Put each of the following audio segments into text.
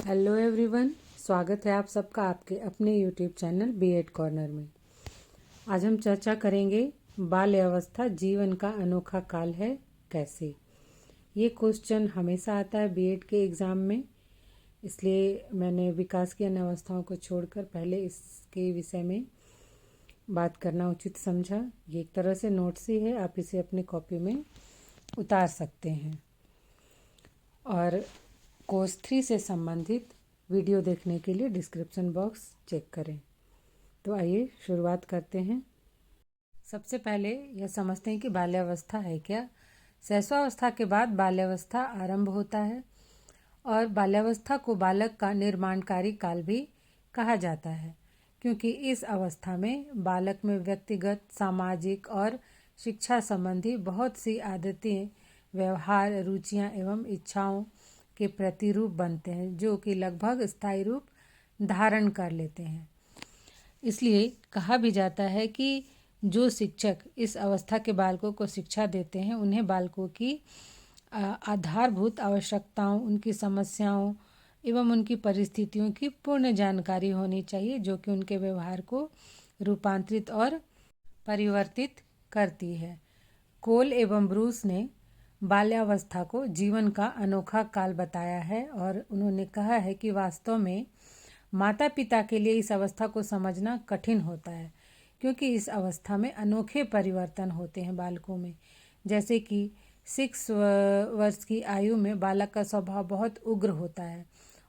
Hello everyone, स्वागत है आप सबका आपके अपने यूट्यूब चैनल बीएड कॉर्नर में। आज हम चर्चा करेंगे बाल्य अवस्था जीवन का अनोखा काल है कैसे। ये क्वेश्चन हमेशा आता है बीएड के एग्ज़ाम में, इसलिए मैंने विकास की अन्य अवस्थाओं को छोड़कर पहले इसके विषय में बात करना उचित समझा। ये एक तरह से नोट्स ही है, आप इसे अपनी कॉपी में उतार सकते हैं। और कोर्स 3 से संबंधित वीडियो देखने के लिए डिस्क्रिप्शन बॉक्स चेक करें। तो आइए शुरुआत करते हैं। सबसे पहले यह समझते हैं कि बाल्यावस्था है क्या। शैशवावस्था के बाद बाल्यावस्था आरंभ होता है और बाल्यावस्था को बालक का निर्माणकारी काल भी कहा जाता है, क्योंकि इस अवस्था में बालक में व्यक्तिगत, सामाजिक और शिक्षा संबंधी बहुत सी आदतें, व्यवहार, रुचियां एवं इच्छाओं के प्रतिरूप बनते हैं, जो कि लगभग स्थायी रूप धारण कर लेते हैं। इसलिए कहा भी जाता है कि जो शिक्षक इस अवस्था के बालकों को शिक्षा देते हैं, उन्हें बालकों की आधारभूत आवश्यकताओं, उनकी समस्याओं एवं उनकी परिस्थितियों की पूर्ण जानकारी होनी चाहिए, जो कि उनके व्यवहार को रूपांतरित और परिवर्तित करती है। कोल एवं ब्रूस ने बाल्यावस्था को जीवन का अनोखा काल बताया है और उन्होंने कहा है कि वास्तव में माता पिता के लिए इस अवस्था को समझना कठिन होता है, क्योंकि इस अवस्था में अनोखे परिवर्तन होते हैं बालकों में। जैसे कि 6 वर्ष की आयु में बालक का स्वभाव बहुत उग्र होता है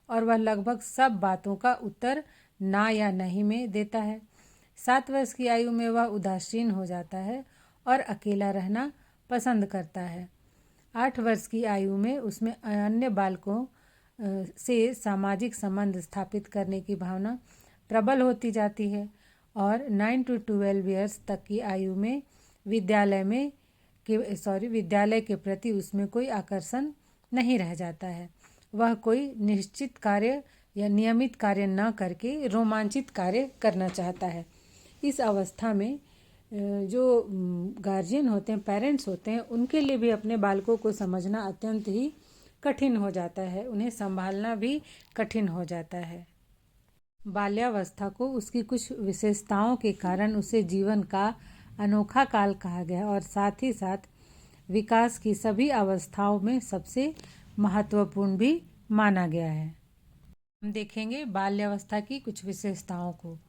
और वह लगभग सब बातों का उत्तर ना या नहीं में देता है। 7 वर्ष की आयु में वह उदासीन हो जाता है और अकेला रहना पसंद करता है। 8 वर्ष की आयु में उसमें अन्य बालकों से सामाजिक संबंध स्थापित करने की भावना प्रबल होती जाती है और 9 to 12 ईयर्स तक की आयु में विद्यालय के प्रति उसमें कोई आकर्षण नहीं रह जाता है। वह कोई निश्चित कार्य या नियमित कार्य न करके रोमांचित कार्य करना चाहता है। इस अवस्था में जो गार्जियन होते हैं, पेरेंट्स होते हैं, उनके लिए भी अपने बालकों को समझना अत्यंत ही कठिन हो जाता है, उन्हें संभालना भी कठिन हो जाता है। बाल्यावस्था को उसकी कुछ विशेषताओं के कारण उसे जीवन का अनोखा काल कहा गया और साथ ही साथ विकास की सभी अवस्थाओं में सबसे महत्वपूर्ण भी माना गया है। हम देखेंगे बाल्यावस्था की कुछ विशेषताओं को।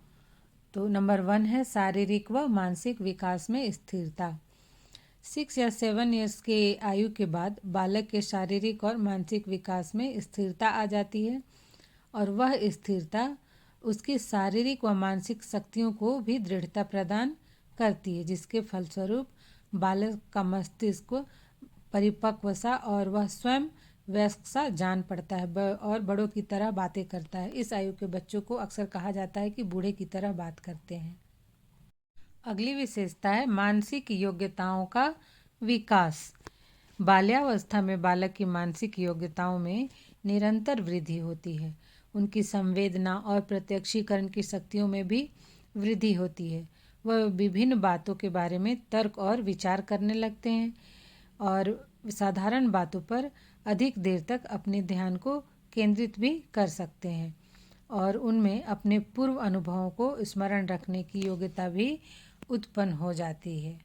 तो नंबर 1 है शारीरिक व मानसिक विकास में स्थिरता। 6 या 7 ईयर्स के आयु के बाद बालक के शारीरिक और मानसिक विकास में स्थिरता आ जाती है और वह स्थिरता उसकी शारीरिक व मानसिक शक्तियों को भी दृढ़ता प्रदान करती है, जिसके फलस्वरूप बालक का मस्तिष्क परिपक्व सा और वह स्वयं वयस्क सा जान पड़ता है और बड़ों की तरह बातें करता है। इस आयु के बच्चों को अक्सर कहा जाता है कि बूढ़े की तरह बात करते हैं। अगली विशेषता है मानसिक योग्यताओं का विकास। बाल्यावस्था में बालक की मानसिक योग्यताओं में निरंतर वृद्धि होती है। उनकी संवेदना और प्रत्यक्षीकरण की शक्तियों में भी वृद्धि होती है। वह विभिन्न बातों के बारे में तर्क और विचार करने लगते हैं और साधारण बातों पर अधिक देर तक अपने ध्यान को केंद्रित भी कर सकते हैं और उनमें अपने पूर्व अनुभवों को स्मरण रखने की योग्यता भी उत्पन्न हो जाती है।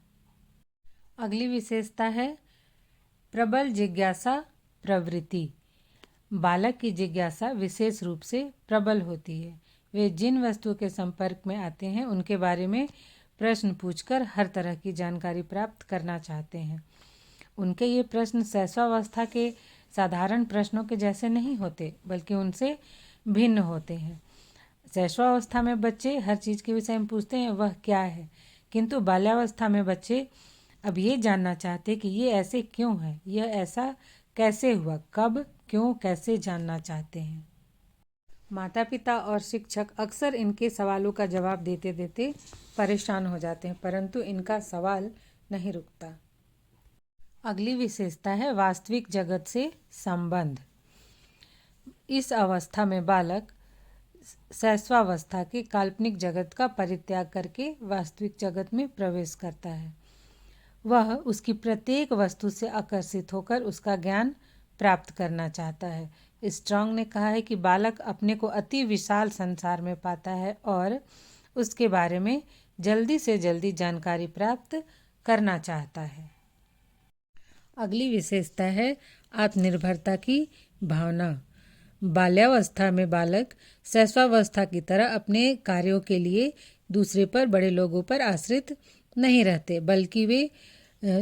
अगली विशेषता है प्रबल जिज्ञासा प्रवृत्ति। बालक की जिज्ञासा विशेष रूप से प्रबल होती है। वे जिन वस्तुओं के संपर्क में आते हैं उनके बारे में प्रश्न पूछकर हर तरह की जानकारी प्राप्त करना चाहते हैं। उनके ये प्रश्न शैशवावस्था के साधारण प्रश्नों के जैसे नहीं होते, बल्कि उनसे भिन्न होते हैं। शैशवावस्था में बच्चे हर चीज़ के विषय में पूछते हैं वह क्या है, किंतु बाल्यावस्था में बच्चे अब ये जानना चाहते कि ये ऐसे क्यों है, यह ऐसा कैसे हुआ, कब, क्यों, कैसे जानना चाहते हैं। माता पिता और शिक्षक अक्सर इनके सवालों का जवाब देते देते परेशान हो जाते हैं, परंतु इनका सवाल नहीं रुकता। अगली विशेषता है वास्तविक जगत से संबंध। इस अवस्था में बालक शैशवावस्था के काल्पनिक जगत का परित्याग करके वास्तविक जगत में प्रवेश करता है। वह उसकी प्रत्येक वस्तु से आकर्षित होकर उसका ज्ञान प्राप्त करना चाहता है, स्ट्रॉन्ग ने कहा है कि बालक अपने को अति विशाल संसार में पाता है और उसके बारे में जल्दी से जल्दी जानकारी प्राप्त करना चाहता है। अगली विशेषता है आत्मनिर्भरता की भावना। बाल्यावस्था में बालक शैशवावस्था की तरह अपने कार्यों के लिए दूसरे पर, बड़े लोगों पर आश्रित नहीं रहते, बल्कि वे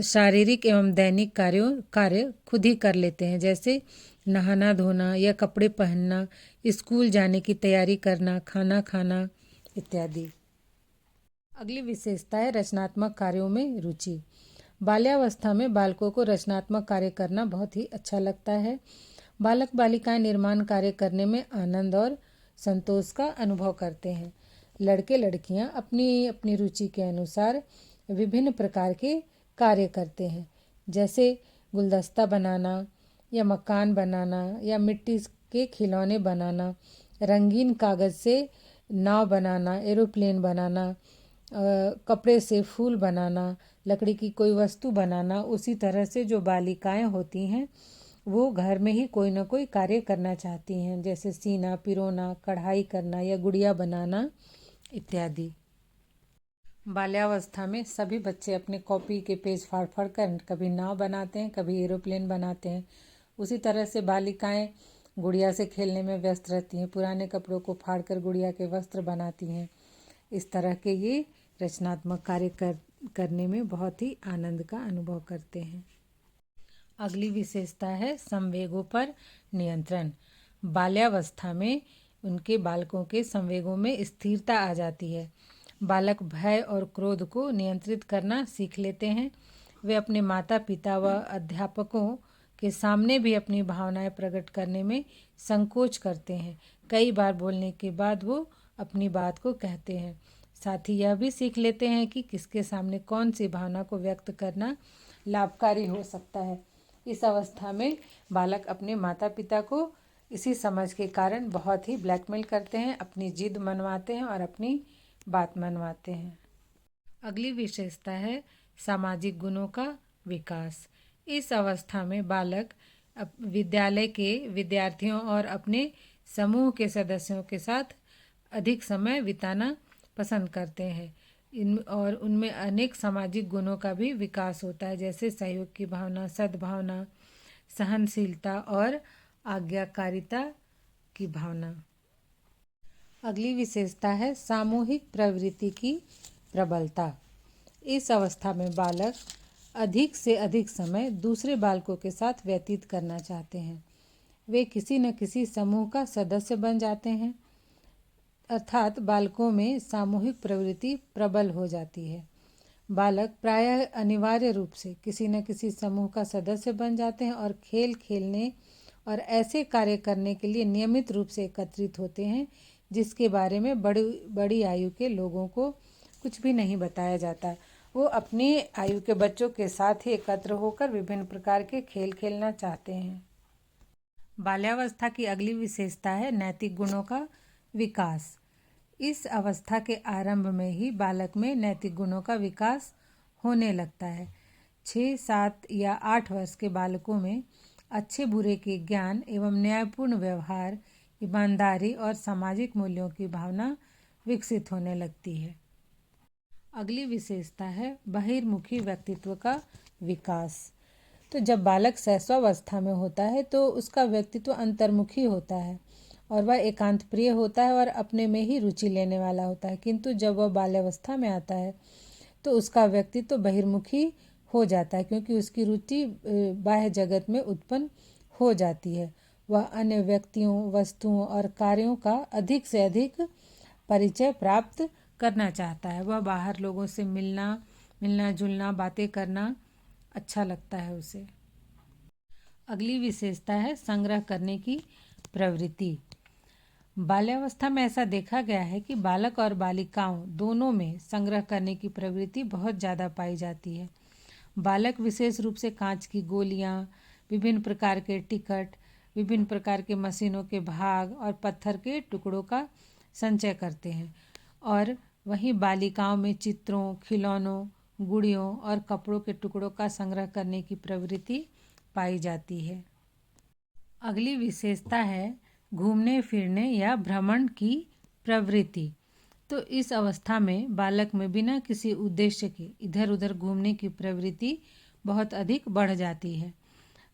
शारीरिक एवं दैनिक कार्य खुद ही कर लेते हैं, जैसे नहाना धोना या कपड़े पहनना, स्कूल जाने की तैयारी करना, खाना खाना इत्यादि। अगली विशेषता है रचनात्मक कार्यों में रुचि। बाल्यावस्था में बालकों को रचनात्मक कार्य करना बहुत ही अच्छा लगता है। बालक बालिकाएं निर्माण कार्य करने में आनंद और संतोष का अनुभव करते हैं। लड़के लड़कियां अपनी अपनी रुचि के अनुसार विभिन्न प्रकार के कार्य करते हैं, जैसे गुलदस्ता बनाना या मकान बनाना या मिट्टी के खिलौने बनाना, रंगीन कागज़ से नाव बनाना, एरोप्लेन बनाना, कपड़े से फूल बनाना, लकड़ी की कोई वस्तु बनाना। उसी तरह से जो बालिकाएं होती हैं वो घर में ही कोई ना कोई कार्य करना चाहती हैं, जैसे सीना, पिरोना, कढ़ाई करना या गुड़िया बनाना इत्यादि। बाल्यावस्था में सभी बच्चे अपने कॉपी के पेज फाड़ फाड़ कर कभी नाव बनाते हैं, कभी एरोप्लेन बनाते हैं। उसी तरह से बालिकाएं गुड़िया से खेलने में व्यस्त रहती हैं, पुराने कपड़ों को फाड़कर गुड़िया के वस्त्र बनाती हैं। इस तरह के ये रचनात्मक कार्य करने में बहुत ही आनंद का अनुभव करते हैं। अगली विशेषता है संवेगों पर नियंत्रण। बाल्यावस्था में उनके बालकों के संवेगों में स्थिरता आ जाती है। बालक भय और क्रोध को नियंत्रित करना सीख लेते हैं। वे अपने माता पिता व अध्यापकों के सामने भी अपनी भावनाएं प्रकट करने में संकोच करते हैं। कई बार बोलने के बाद वो अपनी बात को कहते हैं। साथ ही यह भी सीख लेते हैं कि किसके सामने कौन सी भावना को व्यक्त करना लाभकारी हो सकता है। इस अवस्था में बालक अपने माता पिता को इसी समझ के कारण बहुत ही ब्लैकमेल करते हैं, अपनी जिद मनवाते हैं और अपनी बात मनवाते हैं। अगली विशेषता है सामाजिक गुणों का विकास। इस अवस्था में बालक विद्यालय के विद्यार्थियों और अपने समूह के सदस्यों के साथ अधिक समय बिताना पसंद करते हैं। और उनमें अनेक सामाजिक गुणों का भी विकास होता है, जैसे सहयोग की भावना, सद्भावना, सहनशीलता और आज्ञाकारिता की भावना। अगली विशेषता है सामूहिक प्रवृत्ति की प्रबलता। इस अवस्था में बालक अधिक से अधिक समय दूसरे बालकों के साथ व्यतीत करना चाहते हैं। वे किसी न किसी समूह का सदस्य बन जाते हैं, अर्थात बालकों में सामूहिक प्रवृत्ति प्रबल हो जाती है। बालक प्रायः अनिवार्य रूप से किसी न किसी समूह का सदस्य बन जाते हैं और खेल खेलने और ऐसे कार्य करने के लिए नियमित रूप से एकत्रित होते हैं जिसके बारे में बड़ी आयु के लोगों को कुछ भी नहीं बताया जाता। वो अपनी आयु के बच्चों के साथ ही एकत्र होकर विभिन्न प्रकार के खेल खेलना चाहते हैं। बाल्यावस्था की अगली विशेषता है नैतिक गुणों का विकास। इस अवस्था के आरंभ में ही बालक में नैतिक गुणों का विकास होने लगता है। 6, 7 या 8 वर्ष के बालकों में अच्छे बुरे के ज्ञान एवं न्यायपूर्ण व्यवहार, ईमानदारी और सामाजिक मूल्यों की भावना विकसित होने लगती है। अगली विशेषता है बहिर्मुखी व्यक्तित्व का विकास। तो जब बालक शैशवावस्था में होता है तो उसका व्यक्तित्व अंतर्मुखी होता है और वह एकांत प्रिय होता है और अपने में ही रुचि लेने वाला होता है। किंतु जब वह बाल्यावस्था में आता है तो उसका व्यक्तित्व बहिर्मुखी हो जाता है, क्योंकि उसकी रुचि बाह्य जगत में उत्पन्न हो जाती है। वह अन्य व्यक्तियों, वस्तुओं और कार्यों का अधिक से अधिक परिचय प्राप्त करना चाहता है। वह बाहर लोगों से मिलना जुलना, बातें करना अच्छा लगता है उसे। अगली विशेषता है संग्रह करने की प्रवृत्ति। बाल्यावस्था में ऐसा देखा गया है कि बालक और बालिकाओं दोनों में संग्रह करने की प्रवृत्ति बहुत ज़्यादा पाई जाती है। बालक विशेष रूप से कांच की गोलियां, विभिन्न प्रकार के टिकट, विभिन्न प्रकार के मशीनों के भाग और पत्थर के टुकड़ों का संचय करते हैं, और वहीं बालिकाओं में चित्रों, खिलौनों, गुड़ियों और कपड़ों के टुकड़ों का संग्रह करने की प्रवृत्ति पाई जाती है। अगली विशेषता है घूमने फिरने या भ्रमण की प्रवृत्ति। तो इस अवस्था में बालक में बिना किसी उद्देश्य के इधर उधर घूमने की प्रवृत्ति बहुत अधिक बढ़ जाती है।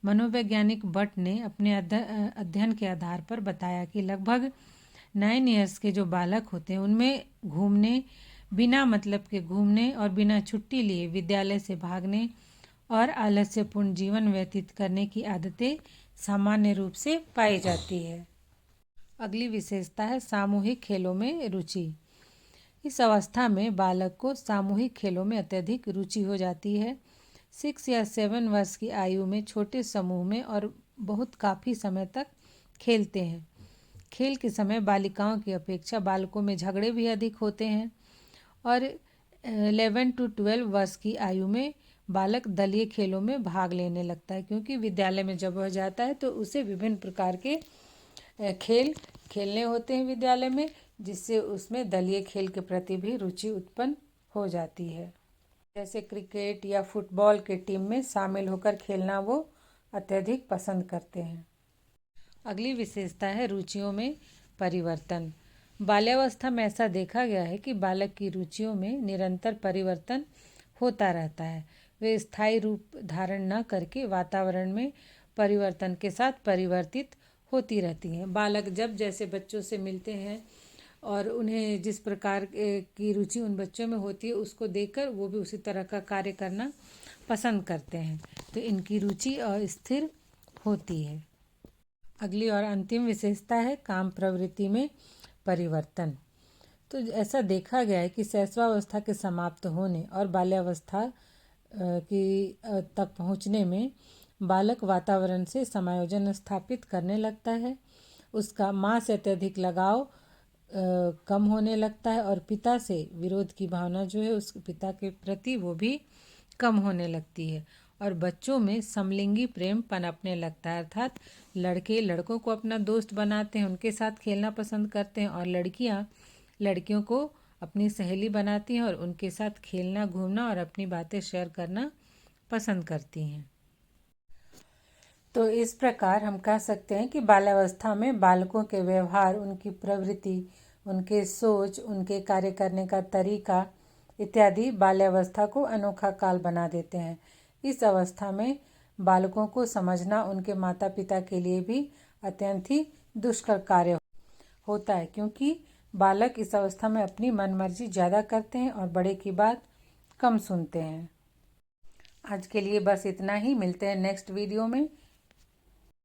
मनोवैज्ञानिक बट ने अपने अध्ययन के आधार पर बताया कि लगभग 9 ईयर्स के जो बालक होते हैं उनमें घूमने, बिना मतलब के घूमने और बिना छुट्टी लिए विद्यालय से भागने और आलस्यपूर्ण जीवन व्यतीत करने की आदतें सामान्य रूप से पाई जाती है। अगली विशेषता है सामूहिक खेलों में रुचि। इस अवस्था में बालक को सामूहिक खेलों में अत्यधिक रुचि हो जाती है। 6 या 7 वर्ष की आयु में छोटे समूह में और बहुत काफ़ी समय तक खेलते हैं। खेल के समय बालिकाओं की अपेक्षा बालकों में झगड़े भी अधिक होते हैं और 11 to 12 वर्ष की आयु में बालक दलीय खेलों में भाग लेने लगता है, क्योंकि विद्यालय में जब वह जाता है तो उसे विभिन्न प्रकार के खेल खेलने होते हैं विद्यालय में, जिससे उसमें दलीय खेल के प्रति भी रुचि उत्पन्न हो जाती है। जैसे क्रिकेट या फुटबॉल के टीम में शामिल होकर खेलना वो अत्यधिक पसंद करते हैं। अगली विशेषता है रुचियों में परिवर्तन। बाल्यावस्था में ऐसा देखा गया है कि बालक की रुचियों में निरंतर परिवर्तन होता रहता है। वे स्थायी रूप धारण न करके वातावरण में परिवर्तन के साथ परिवर्तित होती रहती हैं। बालक जब जैसे बच्चों से मिलते हैं और उन्हें जिस प्रकार की रुचि उन बच्चों में होती है उसको देखकर वो भी उसी तरह का कार्य करना पसंद करते हैं, तो इनकी रुचि अस्थिर होती है। अगली और अंतिम विशेषता है काम प्रवृत्ति में परिवर्तन। तो ऐसा देखा गया है कि शैशवावस्था के समाप्त होने और बाल्यावस्था की तक पहुंचने में बालक वातावरण से समायोजन स्थापित करने लगता है। उसका माँ से अत्यधिक लगाव कम होने लगता है और पिता से विरोध की भावना जो है उस पिता के प्रति वो भी कम होने लगती है और बच्चों में समलिंगी प्रेम पनपने लगता है, अर्थात लड़के लड़कों को अपना दोस्त बनाते हैं, उनके साथ खेलना पसंद करते हैं और लड़कियां लड़कियों को अपनी सहेली बनाती हैं और उनके साथ खेलना, घूमना और अपनी बातें शेयर करना पसंद करती हैं। तो इस प्रकार हम कह सकते हैं कि बाल्यावस्था में बालकों के व्यवहार, उनकी प्रवृत्ति, उनके सोच, उनके कार्य करने का तरीका इत्यादि बाल्यावस्था को अनोखा काल बना देते हैं। इस अवस्था में बालकों को समझना उनके माता पिता के लिए भी अत्यंत ही दुष्कर कार्य होता है, क्योंकि बालक इस अवस्था में अपनी मनमर्जी ज़्यादा करते हैं और बड़े की बात कम सुनते हैं। आज के लिए बस इतना ही। मिलते हैं नेक्स्ट वीडियो में।